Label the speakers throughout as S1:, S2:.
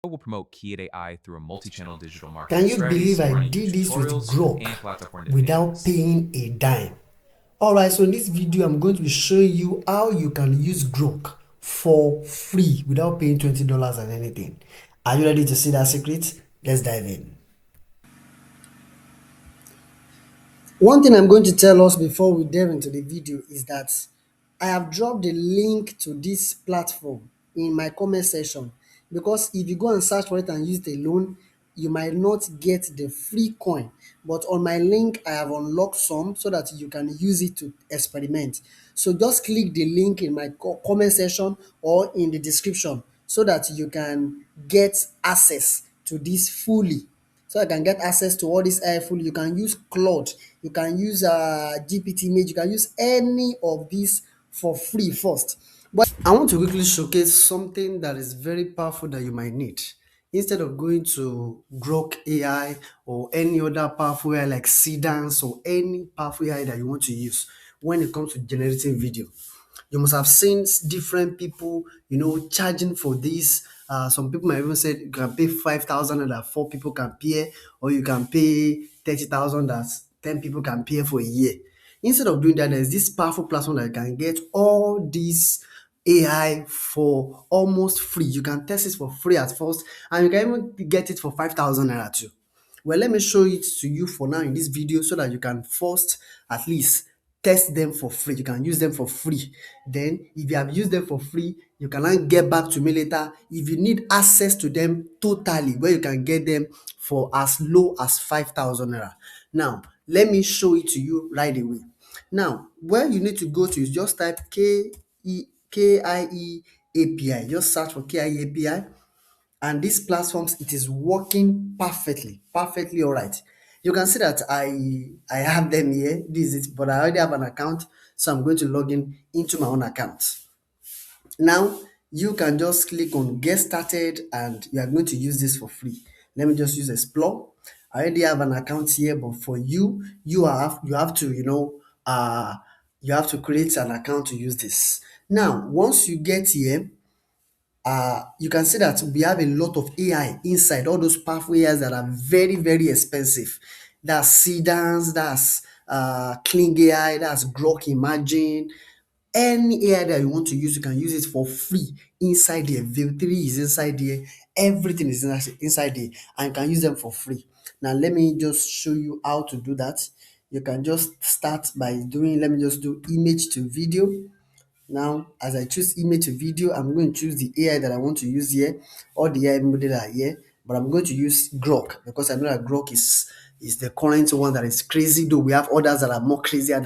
S1: will promote Kie AI through a multi-channel digital
S2: Can
S1: marketing
S2: you believe
S1: strategies,
S2: I
S1: running
S2: did this with
S1: tutorials
S2: Grok
S1: and platform
S2: without
S1: advancements.
S2: paying a dime? Alright, so in this video, I'm going to be showing you how you can use Grok for free without paying $20 and anything. Are you ready to see that secret? Let's dive in. One thing I'm going to tell us before we delve into the video is that I have dropped a link to this platform in my comment section, because if you go and search for it and use it alone, you might not get the free coin. But on my link, I have unlocked some so that you can use it to experiment. So just click the link in my comment section or in the description so that you can get access to this fully. So I can get access to all this AI fully. You can use Claude, you can use GPT image, you can use any of these for free first. But I want to quickly showcase something that is very powerful that you might need. Instead of going to Grok AI or any other powerful AI like Sedance or any powerful AI that you want to use when it comes to generating video, you must have seen different people, charging for this. Some people might even say you can pay 5,000 and that four people can pay, or you can pay 30,000 that 10 people can pay for a year. Instead of doing that, there's this powerful platform that you can get all these AI for almost free. You can test it for free at first, and you can even get it for 5,000 naira too. Well, let me show it to you for now in this video so that you can first at least test them for free. You can use them for free. Then, if you have used them for free, you can now get back to me later if you need access to them totally, where you can get them for as low as 5,000 naira. Now, let me show it to you right away. Now, where you need to go to is just type KIE API. Just search for KIE API, and these platforms, it is working perfectly all right. You can see that I have them here. This is it, but I already have an account, so I'm going to log in into my own account. Now you can just click on get started and you are going to use this for free. Let me just use Explore. I already have an account here, but for you, you have to, you have to create an account to use this. Now once you get here, you can see that we have a lot of AI inside, all those powerful AIs that are very expensive. That's Sedance, that's Kling AI, that's Grok Imagine. Any AI that you want to use, you can use it for free inside there. View 3 is inside there, everything is inside there, and you can use them for free. Now let me just show you how to do that. You can just start by doing, let me just do image to video. Now, as I choose image to video, I'm going to choose the AI that I want to use here. All the AI model are here, but I'm going to use Grok because I know that Grok is the current one that is crazy, though we have others that are more crazier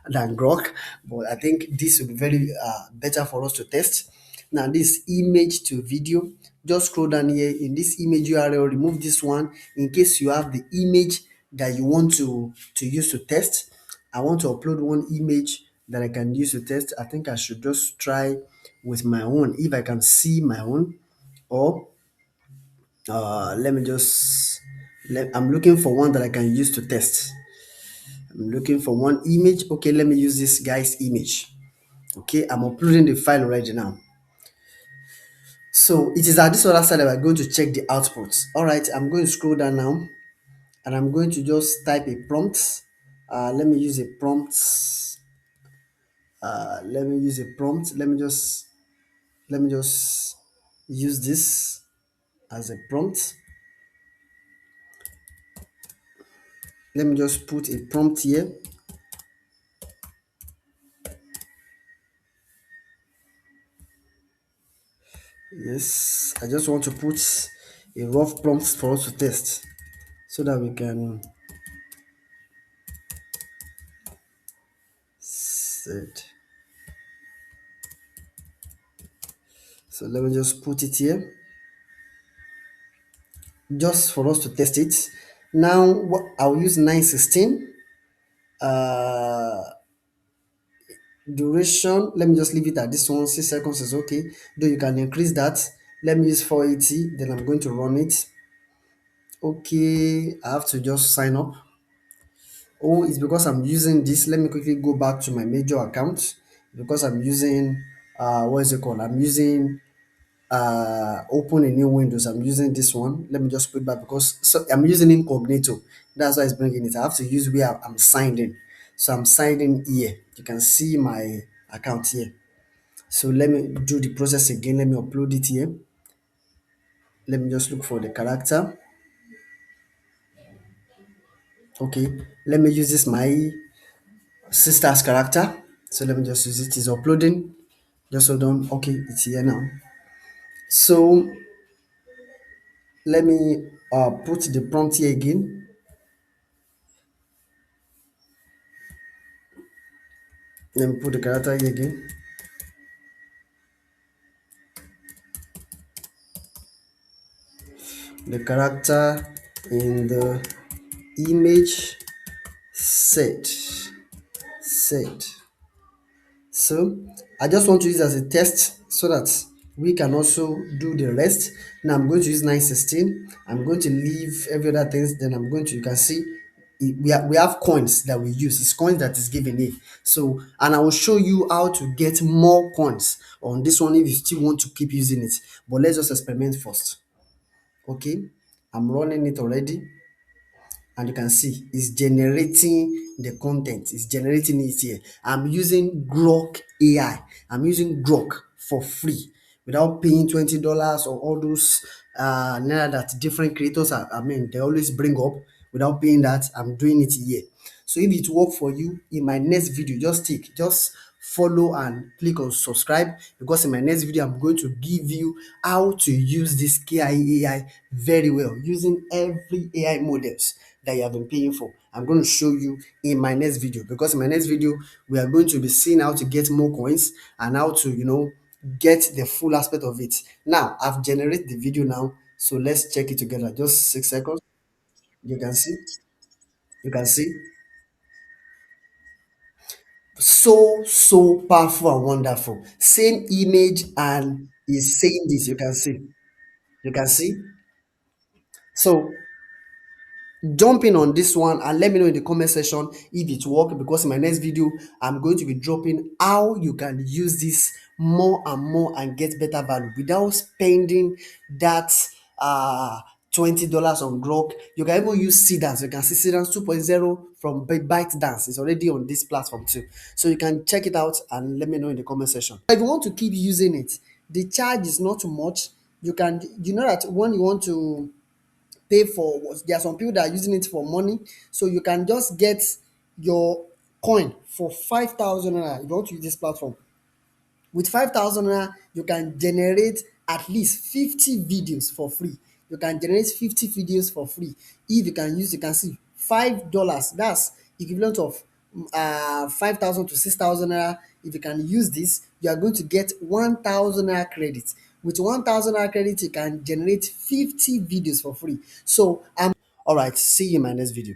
S2: than Grok, but I think this will be very better for us to test. Now, this image to video, just scroll down here in this image URL, remove this one in case you have the image that you want to use to test. I want to upload one image that I can use to test. I think I should just try with my own if I can see my own, or let me just I'm looking for one that I can use to test. I'm looking for one image. Okay, let me use this guy's image. Okay, I'm uploading the file already now. So it is at this other side that we're going to check the outputs. All right, I'm going to scroll down now and I'm going to just type a prompt. Let me use a prompt. Let me use a prompt. Let me just use this as a prompt. Let me just put a prompt here. Yes, I just want to put a rough prompt for us to test so that we can set. So let me just put it here just for us to test it. Now I'll use 916. Duration, let me just leave it at this one. 6 seconds is okay, though you can increase that. Let me use 480. Then I'm going to run it. Okay, I have to just sign up. Oh, it's because I'm using this. Let me quickly go back to my major account because I'm using what is it called? I'm using open a new windows. I'm using this one. Let me just put it back because so I'm using incognito. That's why it's bringing it. I have to use where I'm signed in. So I'm signed in here. You can see my account here. So let me do the process again. Let me upload it here. Let me just look for the character. Okay, let me use this my sister's character. So let me just use it. It's uploading. Just hold on. Okay, it's here now. So let me put the prompt here again. Let me put the character here again. The character in the image set. So I just want to use as a test so that we can also do the rest. Now I'm going to use 916. I'm going to leave every other things. Then I'm going to, you can see we have coins that we use. It's coins that is given here. So, and I will show you how to get more coins on this one if you still want to keep using it. But let's just experiment first. Okay, I'm running it already, and you can see it's generating the content. It's generating it here. I'm using Grok AI. I'm using Grok for free without paying $20 or all those naira that different creators I mean they always bring up. Without paying that, I'm doing it here. So if it work for you, in my next video, just follow and click on subscribe, because in my next video I'm going to give you how to use this Kie AI very well using every AI models that you have been paying for. I'm going to show you in my next video, because in my next video we are going to be seeing how to get more coins and how to get the full aspect of it. Now I've generated the video now, so let's check it together. Just 6 seconds. You can see, you can see so powerful and wonderful. Same image and is saying this. You can see. So jump in on this one and let me know in the comment section if it worked, because in my next video I'm going to be dropping how you can use this more and more and get better value without spending that $20 on Grok. You can even use Seedance. You can see Seedance 2.0 from ByteDance. It's already on this platform too, so you can check it out and let me know in the comment section. If you want to keep using it, the charge is not too much. You know that when you want to pay for, there are some people that are using it for money, so you can just get your coin for 5,000 naira. If you want to use this platform with 5,000 naira, you can generate at least 50 videos for free. You can generate 50 videos for free. If you can use, you can see $5, that's equivalent of 5,000 to 6,000 naira. If you can use this, you are going to get 1,000 naira credit. With 1,000 naira credit, you can generate 50 videos for free. So all right, see you in my next video.